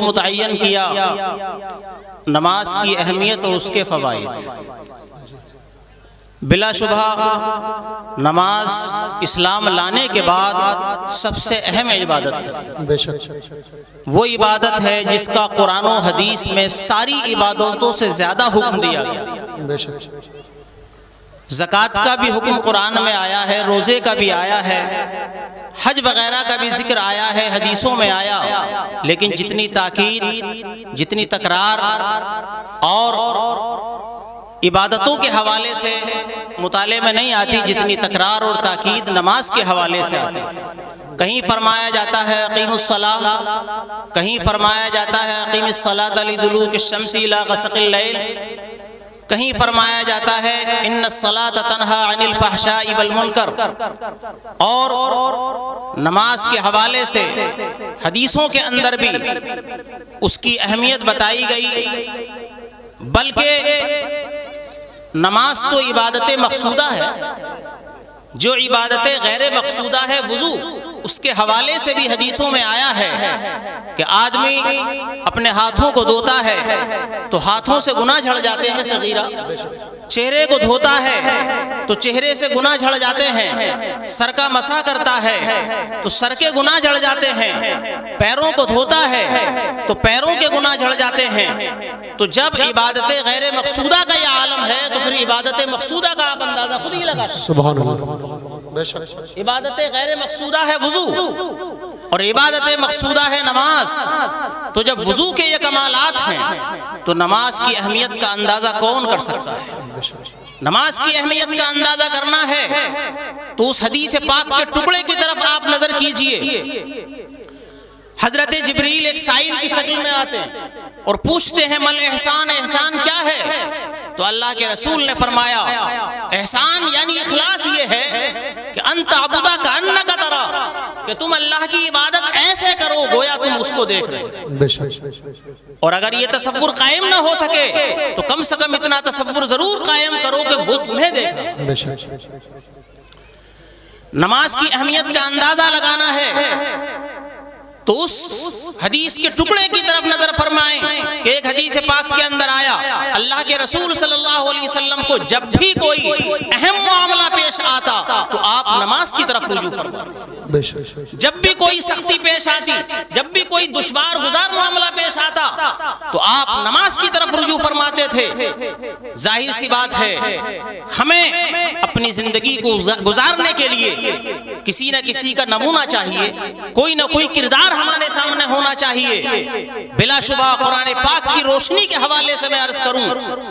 متعین کیا نماز کی اہمیت اور اس کے فوائد۔ بلا شبہ نماز اسلام لانے کے بعد سب سے اہم عبادت ہے۔ بے شک وہ عبادت ہے جس کا قرآن و حدیث میں ساری عبادتوں سے زیادہ حکم دیا گیا۔ بے شک زکوٰۃ کا بھی حکم قرآن میں آیا ہے، روزے کا بھی آیا ہے، حج وغیرہ کا بھی ذکر آیا ہے، حدیثوں میں آیا، لیکن جتنی تاکید، جتنی تکرار اور عبادتوں کے حوالے سے مطالعے میں نہیں آتی جتنی تکرار اور تاکید نماز کے حوالے سے آتی ہے۔ کہیں فرمایا جاتا ہے اقیم الصلاۃ، کہیں فرمایا جاتا ہے اقیم الصلاۃ لدلوک الشمس الی غسق اللیل، کہیں فرمایا جاتا ہے ان الصلاۃ تنہی عن الفحشاء والمنکر، اور نماز کے حوالے سے حدیثوں کے اندر بھی اس کی اہمیت بتائی گئی، بلکہ نماز تو عبادت مقصودہ ہے، جو عبادت غیر مقصودہ ہے وضو، اس کے حوالے سے بھی حدیثوں میں آیا ہے کہ آدمی اپنے ہاتھوں کو دھوتا ہے تو ہاتھوں سے گناہ جھڑ جاتے ہیں صغیرہ، چہرے کو دھوتا ہے تو چہرے سے گناہ جھڑ جاتے ہیں، سر کا مسح کرتا ہے تو سر کے گناہ جھڑ جاتے ہیں، پیروں کو دھوتا ہے تو پیروں کے گناہ جھڑ جاتے ہیں۔ تو جب عبادت غیر مقصودہ کا یہ عالم ہے تو پھر عبادت مقصودہ کا آپ اندازہ خود ہی لگا سکتے ہیں۔ سبحان اللہ۔ بے شک عبادت غیر مقصودہ ہے وضو اور عبادت مقصودہ ہے نماز، تو جب وضو کے یہ کمالات ہیں تو نماز کی اہمیت کا اندازہ کون کر سکتا ہے؟ نماز کی اہمیت کا اندازہ کرنا ہے تو اس حدیث پاک کے ٹکڑے کی طرف آپ نظر کیجئے۔ حضرت جبریل ایک سائل کی شکل میں آتے ہیں اور پوچھتے ہیں مل احسان، احسان کیا ہے؟ تو اللہ کے رسول نے فرمایا احسان یعنی اخلاص یہ ہے کہ ان تعبد کأنک ترا، کہ تم اللہ کی عبادت ایسے کرو گویا تم اس کو دیکھ رہے ہو۔ بے شک اور اگر یہ تصور قائم نہ ہو سکے تو کم سے کم اتنا تصور ضرور قائم کرو کہ وہ تمہیں دیکھ رہا ہے۔ بے شک نماز کی اہمیت کا اندازہ لگانا ہے تو اس حدیث کے ٹکڑے کی طرف نظر فرمائیں کہ ایک حدیث پاک کے اندر آیا اللہ کے رسول صلی اللہ علیہ وسلم کو جب بھی کوئی اہم معاملہ پیش آتا تو آپ نماز کی طرف رجوع فرماتے، بے شک جب بھی کوئی سختی پیش آتی، جب بھی کوئی دشوار گزار معاملہ پیش آتا تو آپ نماز کی طرف رجوع فرماتے تھے۔ ظاہر سی بات ہے ہمیں اپنی زندگی کو گزارنے کے لیے کسی نہ کسی کا نمونہ چاہیے، کوئی نہ کوئی کردار ہمارے سامنے ہونا چاہیے۔ بلا شبہ قرآن پاک کی روشنی کے حوالے سے میں عرض کروں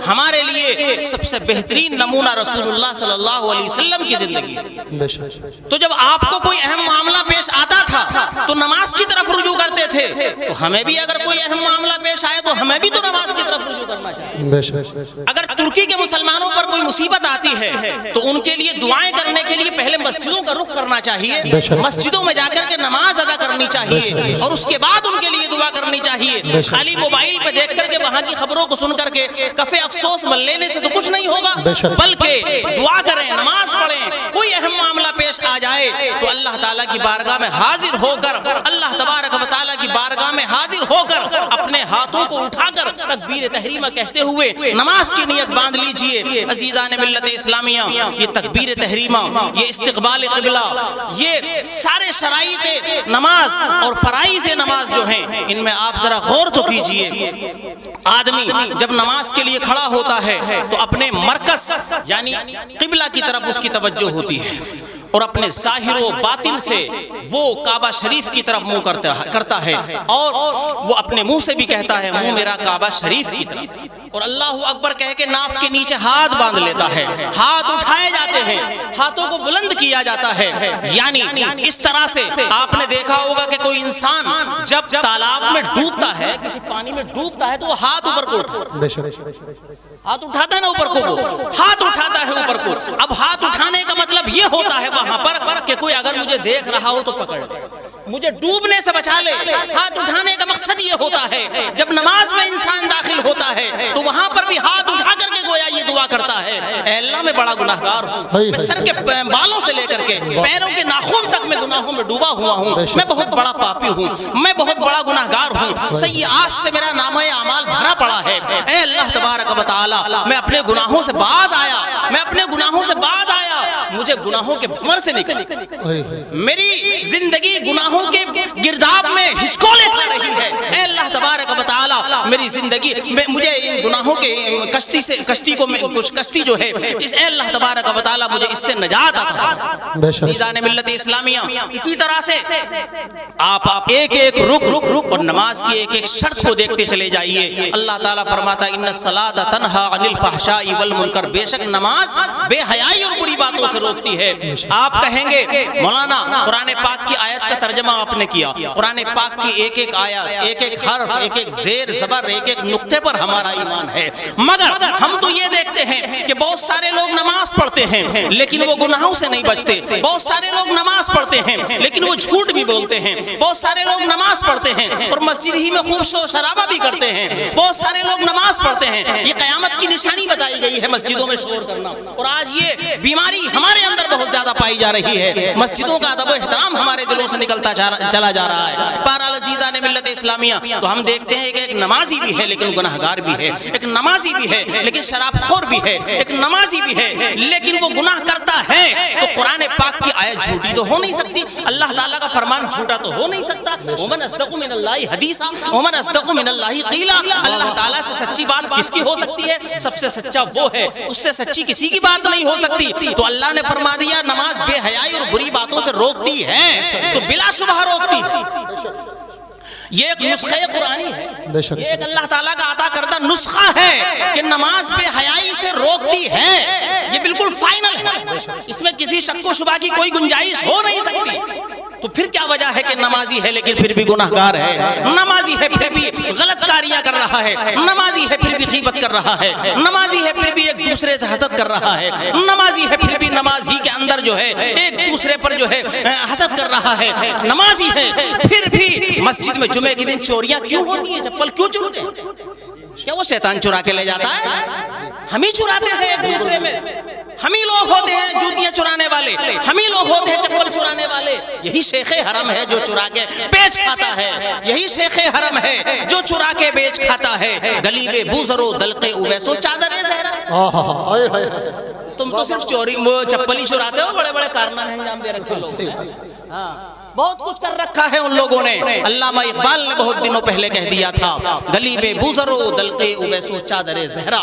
ہمارے لیے سب سے بہترین نمونہ رسول اللہ صلی اللہ علیہ وسلم کی زندگی ہے۔ بے شک تو جب آپ کو کوئی اہم معاملہ پیش آتا تھا تو نماز کی طرف رجوع کرتے تھے، تو ہمیں بھی اگر کوئی اہم معاملہ پیش آئے تو ہمیں بھی تو نماز کی طرف رجوع کرنا چاہیے۔ بے شک اگر ترکی کے مسلمانوں پر کوئی مصیبت آتی ہے تو ان کے لیے دعائیں کرنے کے لیے پہلے مسجدوں کا رخ کرنا چاہیے، مسجدوں میں جا کر کے نماز ادا کرنی چاہیے اور اس کے بعد ان کے لیے دعا کرنی چاہیے۔ خالی موبائل پہ دیکھ کر کے وہاں کی خبروں کو سن کر کے کفے افسوس مل لینے سے تو کچھ نہیں ہوگا، بلکہ دعا کریں، نماز پڑھیں۔ کوئی اہم معاملہ پیش آ جائے تو اللہ تعالیٰ کی بارگاہ میں حاضر ہو کر، اللہ تبارک و تعالیٰ کی بارگاہ میں حاضر ہو کر اپنے ہاتھوں کو اٹھا کر تکبیر تحریمہ کہتے ہوئے نماز کی نیت باندھ لیجئے۔ عزیزان ملت اسلامیہ، یہ تکبیر تحریمہ، یہ استقبال قبلہ، یہ سارے شرائط نماز اور فرائض نماز جو ہیں ان میں آپ ذرا غور تو کیجئے۔ آدمی جب نماز کے لیے کھڑا ہوتا ہے تو اپنے مرکز یعنی قبلہ کی طرف اس کی توجہ ہوتی ہے اور اپنے ظاہر و باطن سے وہ کعبہ شریف کی طرف منہ کرتا ہے اور وہ اپنے منہ سے بھی کہتا ہے منہ میرا کعبہ شریف کی طرف، اور اللہ اکبر کہہ کے ناف کے نیچے ہاتھ باندھ لیتا ہے، ہاتھ اٹھائے جاتے ہیں، ہاتھوں کو بلند کیا جاتا ہے۔ یعنی اس طرح سے آپ نے دیکھا ہوگا کہ کوئی انسان جب تالاب میں ڈوبتا ہے، کسی پانی میں ڈوبتا ہے تو وہ ہاتھ اوپر کو ہاتھ اٹھاتا ہے نا اوپر کو، وہ ہاتھ اٹھاتا ہے اوپر کو۔ اب ہاتھ اٹھانے کا مطلب یہ ہوتا ہے وہاں پر کہ کوئی اگر مجھے دیکھ رہا ہو تو پکڑ لے، مجھے ڈوبنے سے بچا لے۔ ہاتھ اٹھانے کا مقصد یہ ہوتا ہے جب نماز میں انسان داخل ہوتا ہے تو وہاں پر بھی ہاتھ اٹھا کر کے گویا یہ دعا کرتا ہے، اے اللہ میں بڑا گناہگار ہوں، میں سر کے بالوں سے لے کر کے پیروں کے ناخن تک میں گناہوں میں ڈوبا ہوا ہوں، میں بہت بڑا پاپی ہوں، میں بہت بڑا گناہگار ہوں، سیئات سے میرا نامہ اعمال بھرا پڑا ہے۔ اے اللہ تبارک و تعالی، میں اپنے گناہوں سے باز آیا، میں اپنے گناہوں سے باز آیا، مجھے گناہوں کے بھنور سے نکل، میری زندگی گناہوں کے گرداب میں ہچکولے کھا رہی ہے۔ اے اللہ تبارک و تعالی، میری زندگی مجھے ان گناہوں کے کشتی جو ہے، اے اللہ تبارک و تعالی مجھے اس سے نجات عطا۔ عزیزان ملت اسلامیہ، اسی طرح سے آپ ایک ایک رکن اور نماز کی ایک ایک شرط کو دیکھتے چلے جائیے۔ اللہ تعالیٰ فرماتا ہے ان الصلاۃ تنہی عن الفحشاء والمنکر، بے شک نماز بے حیائی اور بری باتوں سے روکتی ہے۔ آپ کہیں گے مولانا قرآن پاک کی آیت کا ترجمہ آپ نے کیا، قرآن پاک کی ایک ایک آیت، ایک ایک حرف، ایک ایک زیر زبر، ایک ایک نقطے پر ہمارا ایمان ہے، مگر ہم تو یہ دیکھتے ہیں کہ بہت سارے لوگ نماز پڑھتے ہیں لیکن وہ گناہوں سے نہیں بچتے، بہت سارے لوگ نماز پڑھتے ہیں لیکن وہ جھوٹ بھی بولتے ہیں، بہت سارے لوگ نماز پڑھتے ہیں اور مسجد ہی میں خوب شور شرابہ بھی کرتے ہیں، بہت سارے لوگ نماز پڑھتے ہیں، یہ قیامت کی نشانی بتائی گئی ہے مسجدوں میں شور کرنا، اور آج یہ بیماری ہمارے اندر بہت زیادہ پائی جا رہی ہے، مسجدوں کا ادب و احترام ہمارے دلوں سے نکلتا چلا جا رہا ہے۔ بہرحال عزیزان ملت اسلامیہ، تو ہم دیکھتے ہیں کہ ایک نمازی بھی ہے لیکن گناہگار بھی ہے، ایک نمازی بھی ہے لیکن شراب خور بھی ہے، ایک نمازی بھی ہے لیکن وہ گناہ کرتا ہے، تو قرآن پاک کی آیت جھوٹی تو ہو نہیں سکتی، اللہ تعالیٰ کا فرمان جھوٹا تو ہو نہیں سکتا۔ ومن اصدق من اللہ حدیثا ومن اصدق من اللہ قیلا، اللہ تعالیٰ سے سچی بات کس کی ہو سکتی ہے؟ سب سے سچا وہ ہے، اس سے سچی کسی کی بات نہیں ہو سکتی۔ تو اللہ نے فرما دیا نماز بے حیائی اور بری باتوں سے روکتی ہے، تو بلا شبہ روکتی ہے۔ یہ ایک نسخہ قرآنی ہے، یہ ایک اللہ تعالیٰ کا عطا کردہ نسخہ ہے کہ نماز بے حیائی سے روکتی ہے، یہ بالکل فائنل ہے، اس میں کسی شک و شبہ کی کوئی گنجائش ہو نہیں سکتی۔ تو پھر کیا وجہ ہے کہ نمازی ہے لیکن پھر بھی گناہگار ہے، نمازی ہے پھر بھی غلط کاریاں کر رہا ہے، نمازی ہے پھر بھی غیبت کر رہا ہے، نمازی ہے پھر بھی ایک دوسرے سے حسد کر رہا ہے، نمازی ہے پھر بھی نماز ہی کے اندر جو ہے ایک دوسرے پر جو ہے حسد کر رہا ہے، نمازی ہے پھر بھی مسجد میں جمعے کے دن چوریاں کیوں ہوتی ہیں، چپل کیوں چورتے ہیں؟ کیا وہ شیطان چرا کے لے جاتا ہے؟ ہم ہی چراتے ہیں ایک دوسرے میں، ہم ہی لوگ ہوتے ہیں جوتیاں چرانے والے، ہم ہی لوگ ہوتے ہیں چپل چرانے والے۔ یہی شیخ حرم ہے جو چرا کے بیچ کھاتا ہے، یہی شیخ حرم ہے جو چرا کے بیچ کھاتا ہے۔ گلی میں بوزرو دلقے اویسو چادر زہرا، تم تو صرف چوری چپل ہی چراتے ہو، بڑے بڑے کارنامے انجام دے رکھے ہو، بہت کچھ کر رکھا ہے ان لوگوں نے۔ علامہ اقبال نے بہت دنوں پہلے کہہ دیا تھا گلی میں بوزرو دلقے اویسو چادر زہرا،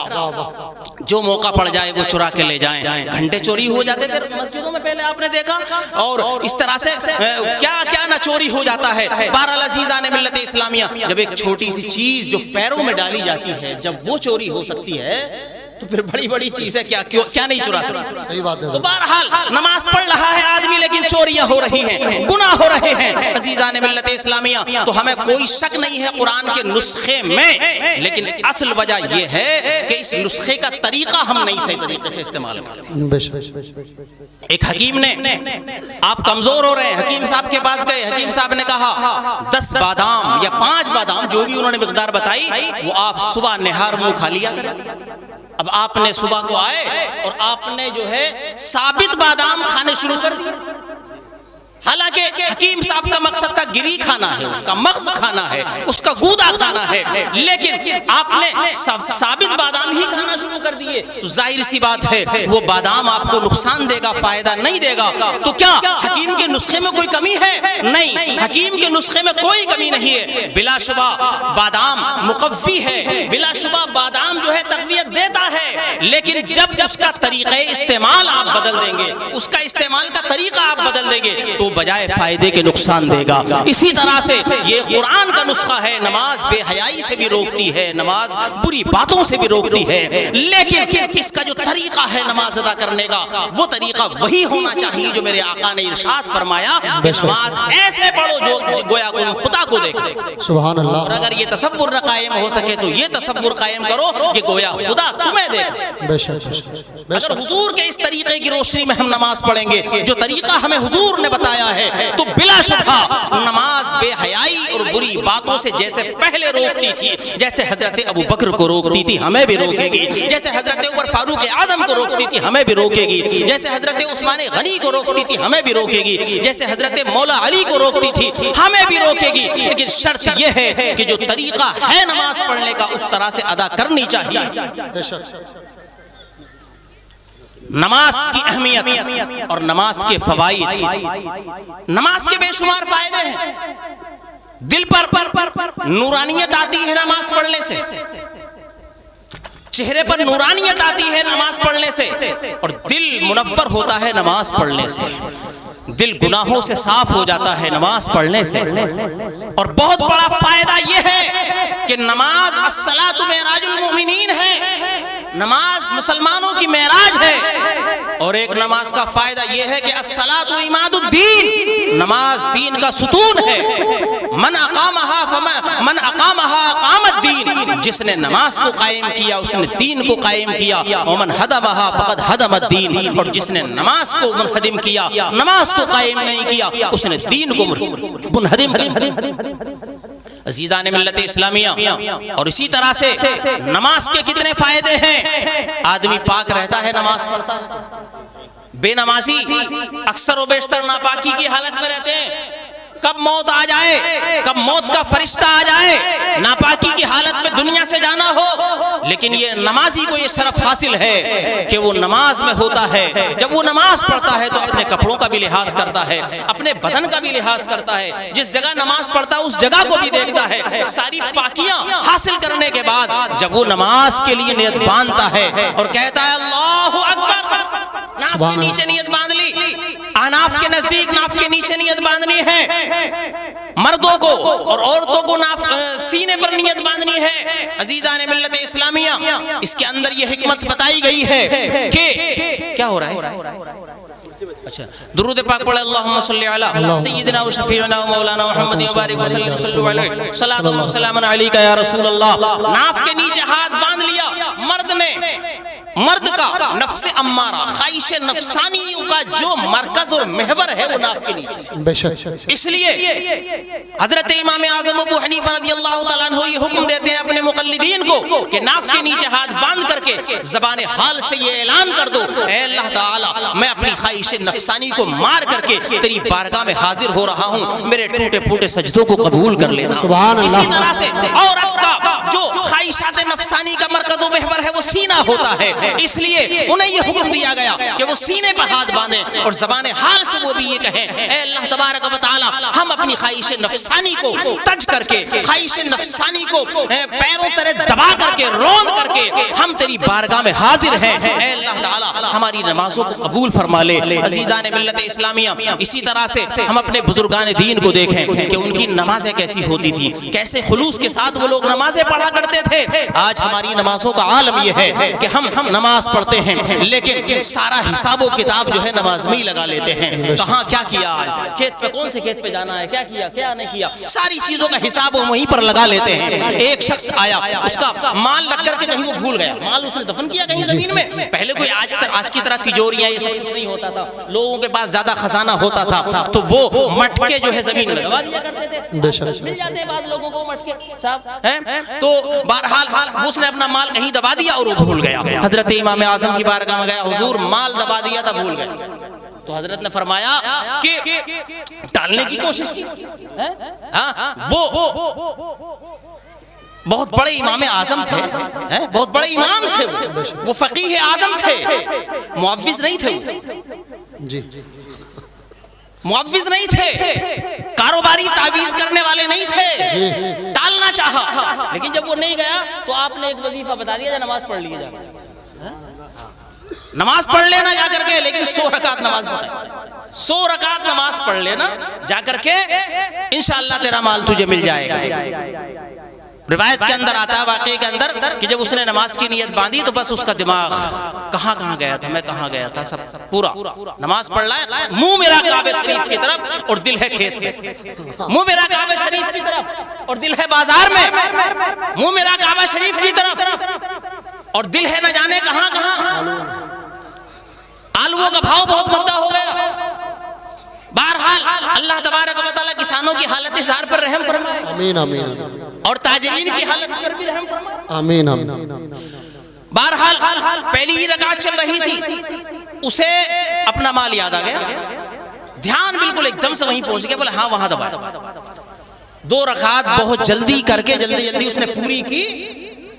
جو موقع پڑ جائے وہ چرا کے لے جائیں۔ گھنٹے چوری ہو جاتے تھے مسجدوں میں، پہلے آپ نے دیکھا، اور اس طرح سے کیا کیا نہ چوری ہو جاتا ہے۔ بہرحال عزیزان ملت اسلامیہ، جب ایک چھوٹی سی چیز جو پیروں میں ڈالی جاتی ہے جب وہ چوری ہو سکتی ہے تو پھر بڑی بڑی چیز ہے کیا نہیں چرا سکتا۔ صحیح بات ہے۔ تو بہرحال نماز پڑھ رہا ہے آدمی لیکن چوریاں ہو رہی ہیں، گناہ ہو رہے ہیں۔ عزیزان ملت اسلامیہ، تو ہمیں کوئی شک نہیں ہے قرآن کے نسخے میں، لیکن اصل وجہ یہ ہے کہ اس نسخے کا طریقہ ہم نہیں صحیح طریقے سے استعمال کرتے۔ ایک حکیم نے، آپ کمزور ہو رہے ہیں، حکیم صاحب کے پاس گئے، حکیم صاحب نے کہا 10 بادام یا 5 بادام جو بھی انہوں نے مقدار بتائی وہ آپ صبح نہار منہ کھا لیا کریں۔ اب آپ نے صبح کو آئے اور آپ نے جو ہے ثابت بادام کھانے شروع کر دیے، حالانکہ حکیم صاحب کا مقصد تھا گری کھانا ہے، اس کا مغز کھانا ہے، اس کا گودا کھانا ہے، لیکن آپ نے ثابت بادام ہی کھانا شروع کر دیے، تو ظاہر سی بات ہے وہ بادام آپ کو نقصان دے گا، فائدہ نہیں دے گا۔ تو کیا حکیم کے نسخے میں کوئی کمی ہے؟ نہیں، حکیم کے نسخے میں کوئی کمی نہیں ہے، بلا شبہ بادام مقوی ہے، بلا شبہ بادام جو ہے تقویت دیتا ہے، لیکن جب اس کا طریقہ استعمال آپ بدل دیں گے، اس کا استعمال کا طریقہ آپ بدل دیں گے تو بجائے فائدے کے نقصان دے گا۔ اسی طرح سے یہ قرآن کا نسخہ ہے، نماز بے حیائی سے بھی روکتی ہے، نماز بری باتوں سے بھی روکتی ہے، لیکن اس کا جو طریقہ ہے نماز ادا کرنے کا وہ طریقہ وہی ہونا چاہیے جو میرے آقا نے ارشاد فرمایا کہ نماز ایسے پڑھو جو گویا تم خدا کو دیکھتے۔ سبحان اللہ۔ اور اگر یہ تصور نہ قائم ہو سکے تو یہ تصور قائم کرو کہ گویا خدا تمہیں دیکھتے۔ بے شک اگر حضور کے اس طریقے کی روشنی میں ہم نماز پڑھیں گے جو طریقہ ہمیں حضور نے بتایا ہے تو بلا شبہ نماز بے حیائی اور بری باتوں سے جیسے پہلے روکتی تھی، جیسے حضرت ابو بکر کو روکتی تھی ہمیں بھی روکے گی، جیسے حضرت عمر فاروق اعظم کو روکتی تھی ہمیں بھی روکے گی، جیسے حضرت عثمان غنی کو روکتی تھی ہمیں بھی روکے گی، جیسے حضرت مولا علی کو روکتی تھی ہمیں بھی روکے گی، لیکن شرط یہ ہے کہ جو طریقہ ہے نماز پڑھنے کا اس طرح سے ادا کرنی چاہیے۔ بے شک نماز کی اہمیت اور نماز کے فوائد، نماز کے بے شمار فائدے ہیں، دل پر نورانیت آتی ہے نماز پڑھنے سے، چہرے پر نورانیت آتی ہے نماز پڑھنے سے، اور دل منور ہوتا ہے نماز پڑھنے سے، دل گناہوں سے صاف ہو جاتا ہے نماز پڑھنے سے، اور بہت بڑا فائدہ یہ ہے کہ نماز الصلاۃ معراج المومنین ہے، نماز مسلمانوں کی معراج ہے، اور ایک نماز کا فائدہ یہ ہے کہ الصلاۃ عماد الدین، نماز دین کا ستون ہے، من اقامها اقام الدین، جس نے نماز کو قائم کیا اس نے دین کو قائم کیا، ومن هدمها فقد هدم الدین، اور جس نے نماز کو منہدم کیا، نماز کو قائم نہیں کیا، اس نے دین کو منہدم کیا۔ عزیزان ملت اسلامیہ، اور اسی طرح سے نماز کے کتنے فائدے ہیں، آدمی پاک رہتا ہے نماز پڑھتا ہے، بے نمازی اکثر و بیشتر ناپاکی کی حالت میں رہتے ہیں، کب موت آ جائے، کب موت کا فرشتہ آ جائے، ناپاکی کی حالت میں دنیا سے جانا ہو، لیکن یہ نمازی کو یہ شرف حاصل ہے کہ وہ نماز میں ہوتا ہے، جب وہ نماز پڑھتا ہے تو اپنے کپڑوں کا بھی لحاظ کرتا ہے، اپنے بدن کا بھی لحاظ کرتا ہے، جس جگہ نماز پڑھتا ہے اس جگہ کو بھی دیکھتا ہے، ساری پاکیاں حاصل کرنے کے بعد جب وہ نماز کے لیے نیت باندھتا ہے اور کہتا ہے اللہ اکبر، ناف کے نیچے نیت باندھ لی، اعناف کے نزدیک ناف کے نیچے نیت باندھنی ہے، مردوں کو اور عورتوں کو سینے پر نیت باندھنی ہے۔ عزیزان ملت اسلامیہ، اس کے اندر یہ حکمت بتائی گئی ہے کہ کیا ہو رہا ہے، اچھا درود پاک پڑھے، اللہم صلی علی سیدنا و شفیعنا و مولانا محمد وبارک وسلم، صلو علیہ صلاۃ و سلام علیک یا رسول اللہ۔ ناف کے نیچے ہاتھ باندھ لیا مرد نے، مرد کا نفس امارہ، خواہش نفسانی کا جو مرکز اور محور ہے وہ ناف کے نیچے، بے شک اس لیے حضرت امام اعظم ابو حنیفہ رضی اللہ تعالیٰ عنہ یہ حکم دیتے ہیں اپنے مقلدین کو کہ ناف کے نیچے ہاتھ باندھ کر کے زبان حال سے یہ اعلان کر دو، اے اللہ تعالیٰ میں اپنی خواہش نفسانی کو مار کر کے تیری بارگاہ میں حاضر ہو رہا ہوں، میرے ٹوٹے پھوٹے سجدوں کو قبول کر لینا۔ سبحان اللہ۔ اسی طرح سے عورت کا جو خواہشات نفسانی کا مرکز و محور ہے وہ سینہ ہوتا ہے، اس لیے انہیں یہ حکم دیا گیا کہ وہ سینے پر ہاتھ باندھیں اور زبان حال سے وہ بھی یہ کہیں، اے اللہ تبارک و تعالی ہم اپنی خواہش نفسانی کو تج کر کے، خواہش نفسانی کو پیروں تلے دبا کر کے، روند کر کے ہم تیری بارگاہ میں حاضر ہیں، اے اللہ تعالی ہماری نمازوں کو قبول فرما لے۔ عزیزان ملت اسلامیہ، اسی طرح سے ہم اپنے بزرگان دین کو دیکھیں کہ ان کی نمازیں کیسی ہوتی تھی، کیسے خلوص کے ساتھ وہ لوگ نمازیں پڑھا کرتے تھے۔ آج ہماری نمازوں کا عالم یہ ہے کہ ہم نماز پڑھتے ہیں لیکن سارا حساب و کتاب جو ہے نماز میں ہی لگا لیتے ہیں، کہاں کیا کیا آج، کھیت پہ کون سے کھیت پہ جانا ہے، کیا کیا کیا نہیں کیا، ساری چیزوں کا حساب وہ وہیں پر لگا لیتے ہیں۔ ایک شخص آیا، اس کا مال رکھ کر کے کہیں وہ بھول گیا، مال اس نے دفن کیا کہیں زمین میں، پہلے کوئی آج کی طرح تجوریاں یہ سب کچھ نہیں ہوتا تھا، لوگوں کے پاس زیادہ خزانہ ہوتا تھا تو وہ مٹکے جو ہے زمین میں لگوا دیا کرتے تھے، مل جاتے ہیں بعض لوگوں کو مٹکے صاحب ہیں، تو بہرحال اس نے اپنا مال کہیں دبا دیا اور وہ بھول گیا۔ حضرت امام اعظم کی بارگاہ میں گیا، حضور مال دبا دیا تھا، بھول گیا، تو حضرت نے فرمایا کہ ٹالنے کی کوشش کی، وہ بہت بڑے امام اعظم تھے، بہت بڑے امام تھے، وہ فقیہ اعظم تھے، معوض نہیں تھے، جی معوض نہیں تھے، کاروباری تعویذ کرنے والے نہیں تھے، ٹالنا چاہا، لیکن جب وہ نہیں گیا تو آپ نے ایک وظیفہ بتا دیا، نماز پڑھ لیجیے، نماز پڑھ لینا جا کر کے، لیکن 100 رکعت نماز پڑھیں، 100 رکعت نماز پڑھ لینا جا کر کے، انشاءاللہ تیرا مال تجھے مل جائے گا۔ روایت کے اندر آتا ہے، واقعے کے اندر، کہ جب اس نے نماز کی نیت باندھی تو بس اس کا دماغ کہاں گیا تھا، میں کہاں گیا تھا، سب پورا نماز پڑھ رہا ہے، منہ میرا کعبہ شریف کی طرف اور دل ہے کھیت میں، منہ میرا کعبہ شریف کی طرف اور دل ہے بازار میں، منہ میرا کعبہ شریف کی طرف اور دل ہے نہ جانے کہاں، آلووں کا بھاؤ بہت مدہ ہو گیا. بہرحال اللہ تبارک و تعالیٰ کسانوں کی حالت زار پر رحم فرمائے, آمین آمین اور تاجرین کی حالت پر بھی رحم فرمائے. آمین آمین. بہرحال پہلی ہی رکعت چل رہی تھی, اسے اپنا مال یاد آ گیا, دھیان بالکل ایک دم سے وہیں پہنچ گیا, بولے ہاں وہاں دبایا. 2 رکعت بہت جلدی کر کے جلدی اس نے پوری کی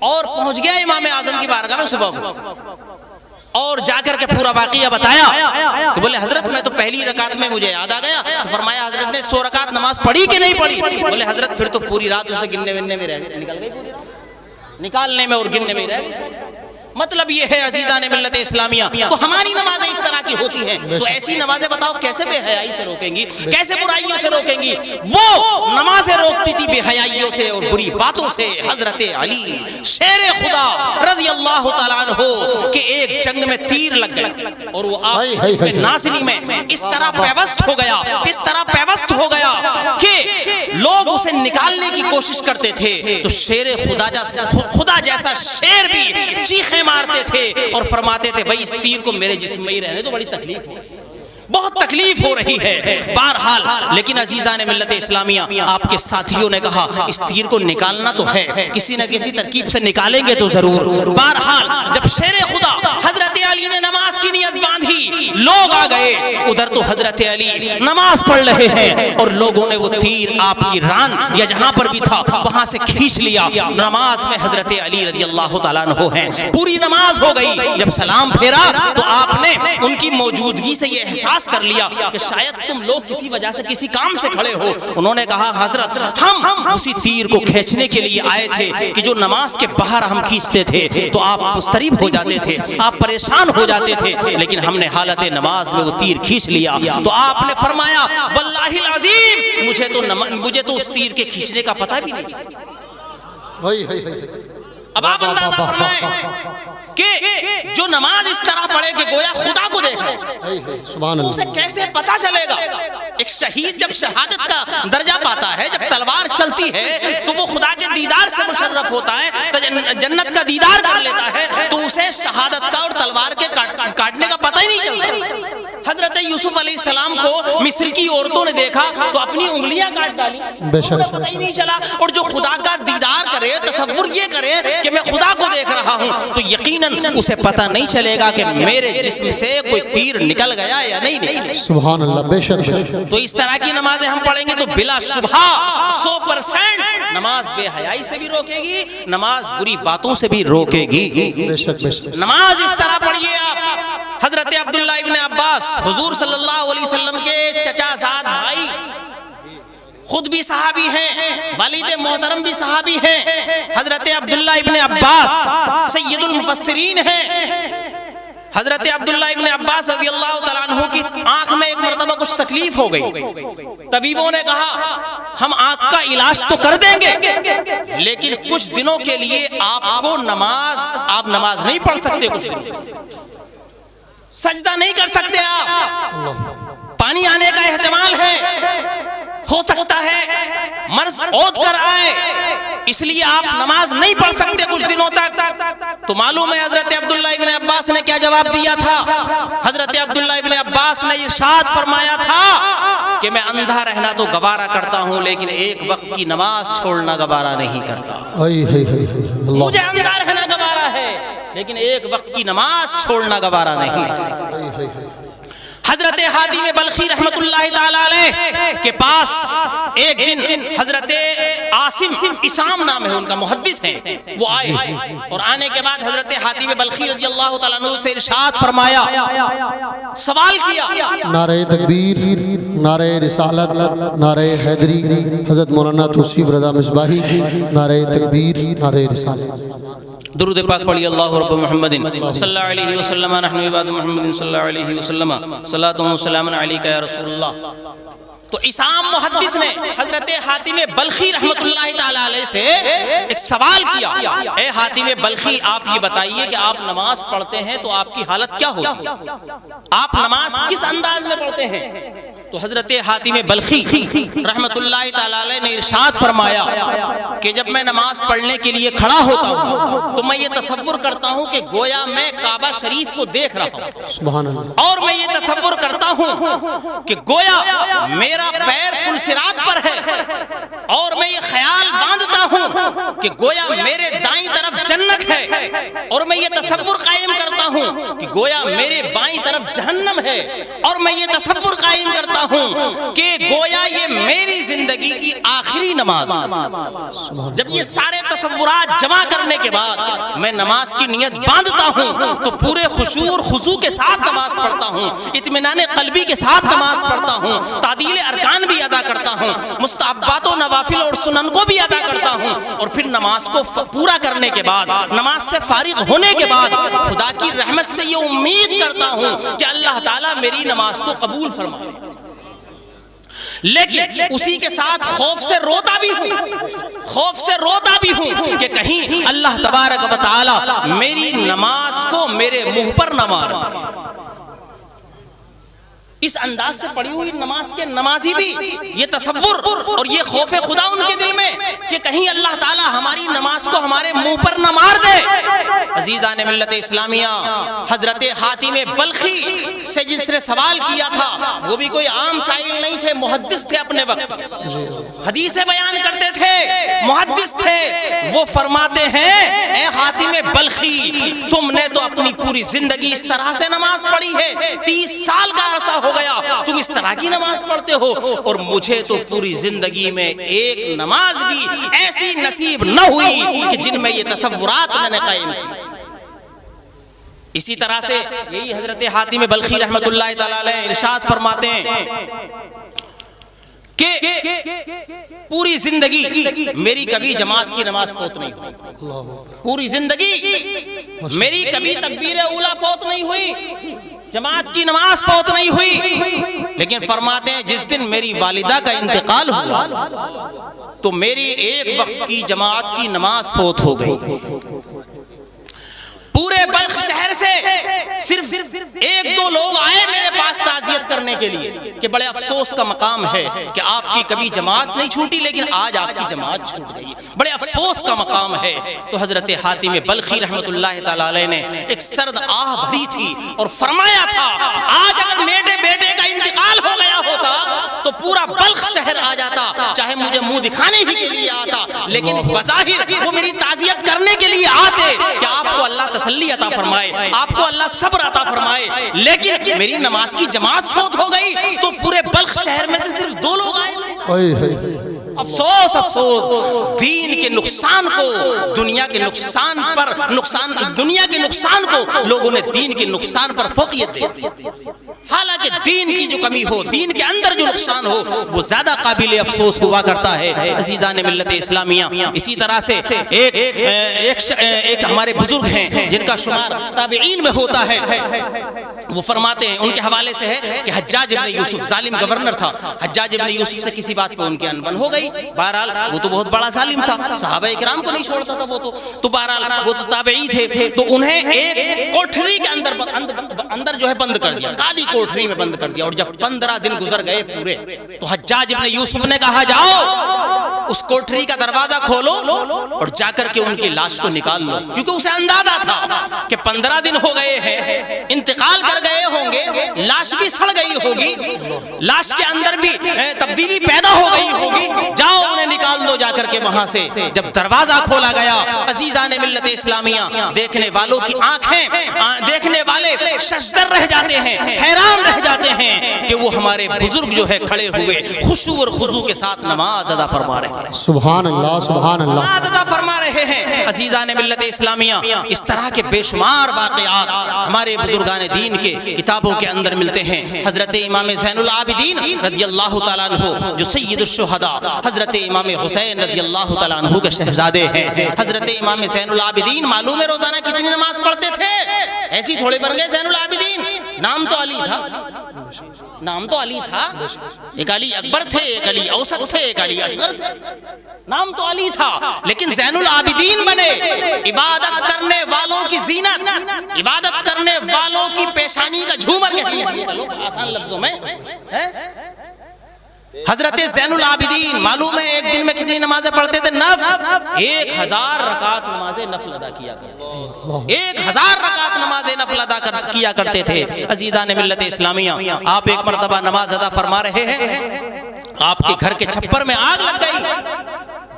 اور پہنچ گیا امام اعظم کی بارگاہ میں صبح کو, اور جا کر کے پورا واقعہ بتایا کہ بولے حضرت میں تو پہلی رکعت میں مجھے یاد آ گیا. تو فرمایا حضرت نے 100 رکعت نماز پڑھی کہ نہیں پڑھی؟ بولے حضرت پھر تو پوری رات اسے گننے وننے میں رہ گئی, نکل گئی پوری رات, نکالنے میں اور گننے میں رہ گئی. مطلب یہ ہے عزیزان ملت اسلامیہ, تو ہماری نمازیں اس طرح کی ہوتی ہیں, تو ایسی نمازیں بتاؤ کیسے بے حیائی سے روکیں گی, کیسے برائیوں سے روکیں گی؟ وہ نمازیں روکتی تھی بے حیائیوں سے اور بری باتوں سے. حضرت علی شیر خدا رضی اللہ تعالیٰ عنہ کہ ایک جنگ میں تیر لگ گئے اور وہ آپ میں ناظری میں اس طرح پیوست ہو گیا کہ لوگ اسے نکالنے کی کوشش کرتے تھے, تو شیر خدا جیسا شیر بھی چیخیں مارتے تھے اور فرماتے تھے بھائی اس تیر کو میرے جسم میں ہی رہنے تو بڑی تکلیف ہو, بہت تکلیف ہو رہی ہے. بہرحال لیکن عزیزان ملت اسلامیہ, آپ کے ساتھیوں نے کہا اس تیر کو نکالنا تو ہے, کسی نہ کسی ترکیب سے نکالیں گے تو ضرور. بہرحال جب شیر خدا حضرت علی نے نماز کی نیت باندھی, لوگ آ گئے, ادھر تو حضرت علی نماز پڑھ رہے ہیں اور لوگوں نے وہ تیر آپ کی ران یا جہاں پر بھی تھا وہاں سے کھینچ لیا. نماز میں حضرت علی رضی اللہ تعالیٰ عنہ ہیں, پوری نماز ہو گئی. جب سلام پھیرا تو آپ نے ان کی موجودگی سے یہ احساس کر لیا کہ شاید تم لوگ کسی وجہ سے کسی کام سے کھڑے ہو. انہوں نے کہا حضرت ہم اسی تیر کو کھینچنے کے لیے آئے تھے کہ جو نماز کے باہر ہم کھینچتے تھے تو آپ مضطرب ہو جاتے تھے, آپ پریشان ہو جاتے تھے, لیکن ہم نے حالت نماز میں وہ تیر کھینچ لیا. تو آپ نے فرمایا واللہ العظیم مجھے تو اس تیر کے کھینچنے کا پتہ بھی نہیں. اب آپ اندازہ فرمائیں کہ جو نماز اس طرح پڑھے کہ گویا خدا کو دیکھ رہے, اسے کیسے پتا چلے گا؟ ایک شہید جب شہادت کا درجہ پاتا ہے, جب تلوار چلتی ہے تو وہ خدا کے دیدار سے مشرف ہوتا ہے, جنت کا دیدار کر لیتا ہے, تو اسے شہادت کا اور تلوار کے کاٹنے کا پتہ ہی نہیں چلتا. حضرت یوسف علیہ السلام کو مصر کی عورتوں نے دیکھا تو اپنی انگلیاں کاٹ ڈالی, پتہ ہی نہیں چلا. اور جو خدا کا دیدار کرے, تصور یہ کرے کہ میں خدا کو دیکھ رہا ہوں, تو یقیناً اسے پتہ نہیں چلے گا کہ میرے جسم سے کوئی تیر نکل گیا یا نہیں نکلا. سبحان اللہ, بے شک. تو اس طرح کی نمازیں ہم پڑھیں گے تو بلا شبہ 100% نماز بے حیائی سے بھی روکے گی, نماز بری باتوں سے بھی روکے گی. بے شک بے شک. نماز اس طرح پڑھیے آپ. حضرت عبداللہ ابن عباس حضور صلی اللہ علیہ وسلم کے چچا زاد بھائی, خود بھی صحابی ہیں, والد محترم بھی صحابی ہیں. حضرت عبداللہ ابن عباس سید المفسرین ہیں. حضرت عبداللہ ابن عباس رضی اللہ تعالیٰ عنہ کی آنکھ میں ایک مرتبہ کچھ تکلیف ہو گئی. طبیبوں نے کہا ہم آنکھ کا علاج تو کر دیں گے, لیکن کچھ دنوں کے لیے آپ نماز نہیں پڑھ سکتے, کچھ دنوں سجدہ نہیں کر سکتے, آپ پانی آنے کا احتمال ہے, ہو سکتا ہے مرض عود کر آئے, اس لیے آپ نماز نہیں پڑھ سکتے کچھ دنوں تک. تو معلوم ہے حضرت عبداللہ ابن عباس نے کیا جواب دیا تھا؟ حضرت عبداللہ ابن عباس نے ارشاد فرمایا تھا کہ میں اندھا رہنا تو گوارا کرتا ہوں, لیکن ایک وقت کی نماز چھوڑنا گوارا نہیں کرتا. مجھے اندھا رہنا گوارا ہے, لیکن ایک وقت کی نماز چھوڑنا گوارا نہیں. حضرت حاتم بلخی رحمت اللہ تعالی علیہ کے پاس ایک دن حضرت عاصم اسام نام ہے ان کا, محدث ہیں, وہ آئے اور آنے کے بعد حضرت حاتم بلخی رضی اللہ تعالیٰ عنہ سے ارشاد فرمایا, سوال کیا, نعرہ تکبیر, نعرہ رسالت, نعرہ حیدری, حضرت مولانا توصیف رضا مصباحی, نعرہ تکبیر, نعرہ رسالت. درود پاک پڑھی اللہ رب محمد صلی اللہ علیہ وسلم, نحن عباد محمد صلی اللہ علیہ وسلم, صلاۃ و سلام علیک یا رسول اللہ. تو اسام محدث نے حضرت حاتم بلخی رحمت اللہ تعالی علیہ سے ایک سوال کیا, اے حاتم بلخی آپ یہ بتائیے کہ آپ نماز پڑھتے ہیں تو آپ کی حالت کیا ہوتی ہے, آپ نماز کس انداز میں پڑھتے ہیں؟ تو حضرت حاتم بلخی رحمت اللہ تعالی علیہ نے ارشاد فرمایا کہ جب میں نماز پڑھنے کے لیے کھڑا ہوتا ہوں تو میں یہ تصور کرتا ہوں کہ گویا میں کعبہ شریف کو دیکھ رہا ہوں، سبحان اللہ، اور میں یہ تصور کرتا ہوں کہ گویا میرا پیر پل صراط پر ہے، اور میں یہ خیال باندھتا ہوں کہ گویا میرے دائیں طرف جنت ہے، اور میں یہ تصور قائم کرتا ہوں کہ گویا میرے بائیں طرف جہنم ہے، اور میں یہ تصور قائم کرتا ہوں کہ گویا یہ میری زندگی کی آخری نماز ہے۔ جب یہ سارے تصورات جمع کرنے کے بعد میں نماز کی نیت باندھتا ہوں تو پورے خشوع اور خضوع کے ساتھ نماز پڑھتا ہوں، اطمینان قلبی کے ساتھ نماز پڑھتا ہوں، تعدیل ارکان بھی ادا کرتا ہوں، مستحبات و نوافل اور سنن کو بھی ادا کرتا ہوں، اور پھر نماز کو پورا کرنے کے بعد، نماز سے فارغ ہونے کے بعد خدا کی رحمت سے یہ امید کرتا ہوں کہ اللہ تعالیٰ میری نماز کو قبول فرمائے، لیکن اسی کے ساتھ خوف سے روتا بھی ہوں کہ کہیں اللہ تبارک و تعالی میری نماز کو میرے منہ پر نہ مارے۔ اس انداز سے پڑھی ہوئی نماز کے نمازی بھی یہ تصور اور یہ خوف خدا ان کے دل میں کہ کہیں اللہ تعالی ہماری نماز کو ہمارے منہ پر نہ مار دے۔ عزیزان ملت اسلامیہ، حضرت حاتم بلخی سے جس نے سوال کیا تھا وہ بھی کوئی عام سائل نہیں تھے، محدث تھے، اپنے وقت حدیثیں بیان کرتے تھے، محدث تھے۔ وہ فرماتے ہیں اے حاتم بلخی، تم نے تو اپنی پوری زندگی اس طرح سے نماز پڑھی ہے، 30 سال کا عرصہ ہو گیا تم اس طرح کی نماز پڑھتے ہو، اور مجھے تو پوری زندگی میں ایک نماز بھی ایسی نصیب نہ ہوئی کہ جن میں یہ تصورات میں نے قائم کی۔ اسی طرح سے یہی حضرت حاتم بلخی رحمت اللہ تعالی علیہ ارشاد فرماتے ہیں کہ پوری زندگی میری کبھی جماعت کی نماز فوت نہیں ہوئی، پوری زندگی میری کبھی تکبیر اولیٰ فوت نہیں ہوئی، جماعت کی نماز فوت نہیں ہوئی، لیکن فرماتے ہیں جس دن میری والدہ کا انتقال ہوا تو میری ایک وقت کی جماعت کی نماز فوت ہو گئی۔ پورے بلخ شہر سے صرف 1-2 لوگ آئے میرے پاس تعزیت کرنے کے لیے کہ بڑے افسوس کا مقام ہے کہ آپ کی کبھی جماعت نہیں چھوٹی لیکن آج آپ کی جماعت چھوٹ گئی، بڑے افسوس کا مقام ہے۔ تو حضرت حاتم بلخی رحمت اللہ تعالی علیہ نے ایک سرد آہ بھری تھی اور فرمایا تھا آج اگر میرے بیٹے کا انتقال ہو گیا ہوتا تو پورا بلخ شہر آ جاتا، چاہے مجھے منہ دکھانے ہی کے لیے آتا، لیکن بظاہر وہ میری تعزیت کرنے کے لیے آتے کہ آپ کو اللہ تسلی عطا فرمائے، آپ کو اللہ صبر عطا فرمائے، لیکن میری نماز کی جماعت فوت ہو گئی تو پورے بلخ شہر میں سے صرف 2 لوگ آئے۔ افسوس افسوس، دین کے نقصان کو دنیا کے نقصان پر دنیا کے نقصان کو لوگوں نے دین کے نقصان پر فوقیت دے دی، حالانکہ دین کی جو کمی ہو، دین کے اندر جو نقصان ہو وہ زیادہ قابل افسوس ہوا کرتا ہے۔ عزیزان ملت اسلامیہ، اسی طرح سے ایک ہمارے بزرگ ہیں جن کا شمار تابعین میں ہوتا ہے، وہ فرماتے ہیں، ان کے حوالے سے ہے کہ حجاج ابن یوسف ظالم گورنر تھا، حجاج ابن یوسف سے کسی بات پہ ان کی انبن ہو گئی، بہرحال وہ تو بہت بڑا ظالم تھا، صحابہ اکرام کو نہیں چھوڑتا تھا، وہ تو بہرحال وہ تو تابعی تھے، تو انہیں ایک کوٹھری کے اندر جو ہے بند کر دیا، کالی کوٹھری میں بند کر دیا، اور جب 15 دن گزر گئے پورے تو حجاج ابن یوسف نے کہا جاؤ اس کوٹھری کا دروازہ کھولو اور جا کر کے ان کی لاش کو نکال لو، کیونکہ اسے اندازہ تھا کہ 15 دن ہو گئے ہیں، انتقال کر گئے ہوں گے، لاش بھی سڑ گئی ہوگی، لاش کے اندر بھی تبدیلی پیدا ہو گئی ہوگی، جاؤ انہیں نکال دو جا کر کے وہاں سے۔ جب دروازہ کھولا گیا، عزیزان ملت اسلامیہ، دیکھنے والوں کی آنکھیں، دیکھنے والے ششدر رہ جاتے ہیں، حیران رہ جاتے ہیں کہ وہ ہمارے بزرگ جو ہے کھڑے ہوئے خشوع اور خضوع کے ساتھ نماز ادا فرما رہے ہیں، سبحان اللہ سبحان اللہ، نماز ادا فرما رہے ہیں۔ عزیزان ملت اسلامیہ، اس طرح کے بے شمار واقعات ہمارے بزرگان دین کے کتابوں کے اندر ملتے ہیں۔ حضرت امام زین العابدین رضی اللہ تعالیٰ عنہ جو سید الشہداء، حضرت امام حسین رضی اللہ تعالیٰ عنہ کے شہزادے ہیں، حضرت امام زین العابدین معلوم ہے روزانہ کتنی نماز پڑھتے تھے؟ ایسی تھوڑے بن گئے زین العابدین، نام تو علی تھا، نام تو علی تھا، ایک علی اکبر تھے، ایک علی اوسط تھے، ایک علی اصغر تھے، نام تو علی تھا، لیکن زین العابدین بنے، عبادت کرنے والوں کی زینت، عبادت کرنے والوں کی پیشانی کا جھومر کہتے ہیں، لوگ آسان لفظوں میں حضرت زین العابدین معلوم ہے ایک دن میں کتنی نمازیں پڑھتے تھے؟ نفل 1000 رکعت نمازیں نفل ادا کیا کرتے تھے، 1000 رکعت نمازیں نفل ادا کیا کرتے تھے۔ عزیزان ملت اسلامیہ، آپ ایک مرتبہ نماز ادا فرما رہے ہیں، آپ کے گھر کے چھپر میں آگ لگ گئی،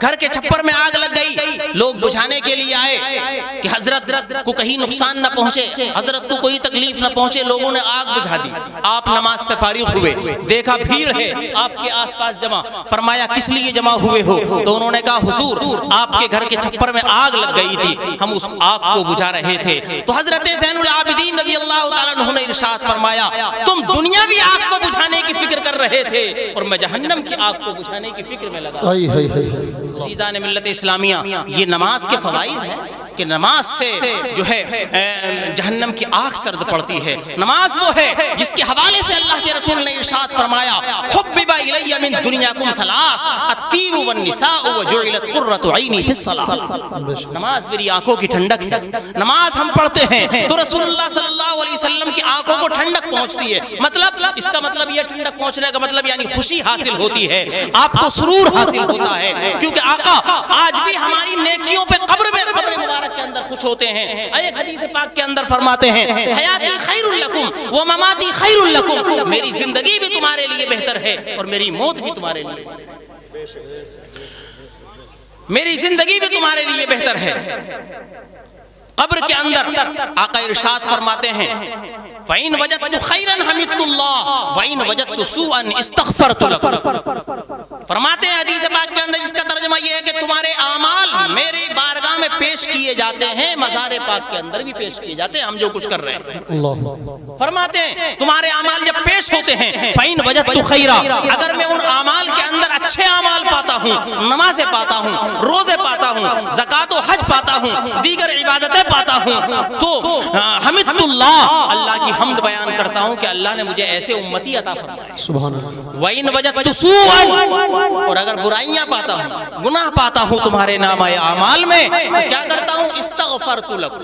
گھر کے چھپر میں آگ لگ گئی، لوگ بجھانے کے لیے آئے کہ حضرت کو کہیں نقصان نہ پہنچے، حضرت کو کوئی تکلیف نہ پہنچے، لوگوں نے آگ بجھا دی۔ آپ نماز سے فارغ ہوئے، دیکھا بھیڑ ہے آپ کے آس پاس جمع، فرمایا کس لیے جمع ہوئے ہو؟ تو انہوں نے کہا حضور آپ کے گھر کے چھپر میں آگ لگ گئی تھی، ہم اس آگ کو بجھا رہے تھے۔ تو حضرت زین العابدین رضی اللہ تعالیٰ عنہ نے ارشاد فرمایا تم دنیاوی آگ کو بجھانے کی فکر کر رہے تھے اور میں جہنم کی آگ کو بجھانے کی فکر میں لگا۔ عزیزان ملت اسلامیہ، یہ نماز کے فوائد ہیں کہ نماز سے جو ہے جہنم کی آگ سرد پڑتی ہے۔ نماز وہ ہے جس کے حوالے سے اللہ کے رسول نے ارشاد فرمایا حبب الی من دنیاکم ثلاث الطیب والنساء وجعلت قرۃ عینی فی الصلاۃ۔ نماز میری آنکھوں کی ٹھنڈک ہے، نماز ہم پڑھتے ہیں تو رسول اللہ صلی اللہ علیہ وسلم کی آنکھوں کو ٹھنڈک پہنچتی ہے، مطلب اس کا مطلب یہ ٹھنڈک پہنچنے کا مطلب یعنی خوشی حاصل ہوتی ہے، آپ کو سرور حاصل ہوتا ہے، کیونکہ آقا آج بھی ہماری نیکیوں پہ قبر مبارک کے اندر خوش ہوتے ہیں۔ ایک حدیث پاک کے اندر فرماتے ہیں حیاتی خیر لکم و مماتی خیر لکم، میری زندگی بھی تمہارے لیے بہتر ہے اور میری موت بھی تمہارے لیے، میری زندگی بھی تمہارے لیے بہتر ہے۔ قبر کے اندر آقا ارشاد فرماتے ہیں فَإِنْ وَجَدْتُ خَيْرًا حَمِدْتُ اللَّهَ وَإِنْ وَجَدْتُ سُوءًا اسْتَغْفَرْتُ لَكُمْ۔ فرماتے ہیں حدیث پاک کے اندر جس کا ترجمہ یہ ہے کہ تمہارے اعمال میری بارگاہ میں پیش کیے جاتے ہیں، مزار پاک کے اندر بھی پیش کیے جاتے ہیں، ہم جو کچھ کر رہے ہیں۔ فرماتے ہیں تمہارے اعمال جب پیش ہوتے ہیں فَإِنْ وَجَدْتُ خَيْرًا، اگر میں ان اعمال کے اندر اچھے اعمال پاتا ہوں، نمازیں پاتا ہوں، روزے پاتا ہوں، زکوٰۃ و حج پاتا ہوں، دیگر عبادتیں پاتا ہوں، تو حمدت اللہ، اللہ کی حمد بیان کرتا ہوں کہ اللہ نے مجھے ایسے امتی عطا فرمائے۔ سبحان اللہ۔ وَإِنْ وَجَدْتُ سُوءًا، اور اگر برائیاں پاتا ہوں، گناہ پاتا ہوں تمہارے نامہ اعمال میں، تو کیا کرتا ہوں استغفرت لکم،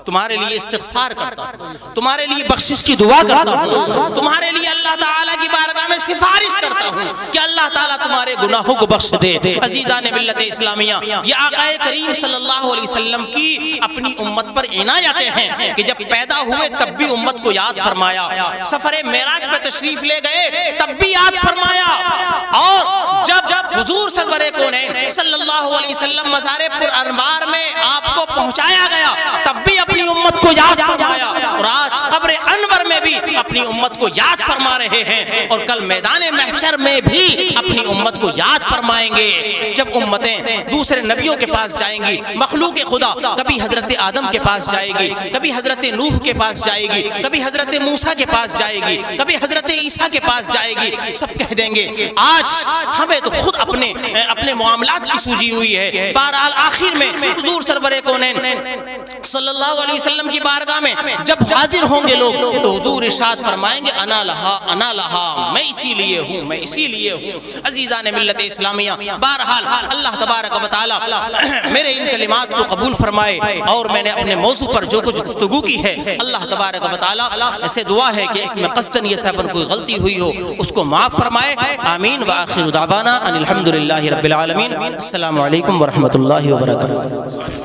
تمہارے لیے استغفار کرتا ہوں، تمہارے لیے بخشش کی دعا کرتا ہوں، تمہارے لیے اللہ تعالیٰ کی بارگاہ میں سفارش کرتا ہوں کہ اللہ تعالیٰ تمہارے گناہوں کو بخش دے۔ عزیزان ملت اسلامیہ، یہ آقا کریم صلی اللہ علیہ وسلم کی اپنی امت پر عنایتیں ہیں کہ جب پیدا ہوئے تب بھی امت کو یاد فرمایا، سفر معراج پہ تشریف لے گئے تب بھی یاد فرمایا، اور جب حضور سرور کونین صلی اللہ علیہ وسلم مزار پر انوار میں آپ کو پہنچایا گیا تب بھی اپنی امت کو یاد فرمایا، اور آج قبر انور میں بھی اپنی امت کو یاد فرما رہے ہیں، اور کل میدان محشر میں بھی اپنی امت کو یاد فرمائیں گے۔ جب امتیں دوسرے نبیوں کے پاس جائیں گی، مخلوق خدا کبھی حضرت آدم کے پاس جائے گی، کبھی حضرت نوح کے پاس جائے گی، کبھی حضرت موسیٰ کے پاس جائے گی، کبھی حضرت عیسیٰ کے پاس جائے گی، سب کہہ دیں گے آج ہمیں تو خود اپنے معاملات کی سوجی ہوئی ہے۔ بہرحال آخر میں حضور سرور کونین صلی اللہ علیہ وسلم کی بارگاہ میں جب حاضر ہوں گے لوگ تو حضور ارشاد فرمائیں گے انا لہا انا لہا، میں اسی لیے ہوں، میں اسی لیے ہوں۔ عزیزان ملت اسلامیہ، بہرحال اللہ تبارک و تعالی میرے ان کلمات کو قبول فرمائے، اور میں نے اپنے موضوع پر جو کچھ گفتگو کی ہے اللہ تبارک و تعالی سے دعا ہے کہ اس میں قصداً یا سہواً کوئی غلطی ہوئی ہو اس کو معاف فرمائے، آمین۔ وآخر دعوانا ان الحمدللہ رب العالمین۔ السلام علیکم ورحمۃ اللہ وبرکاتہ۔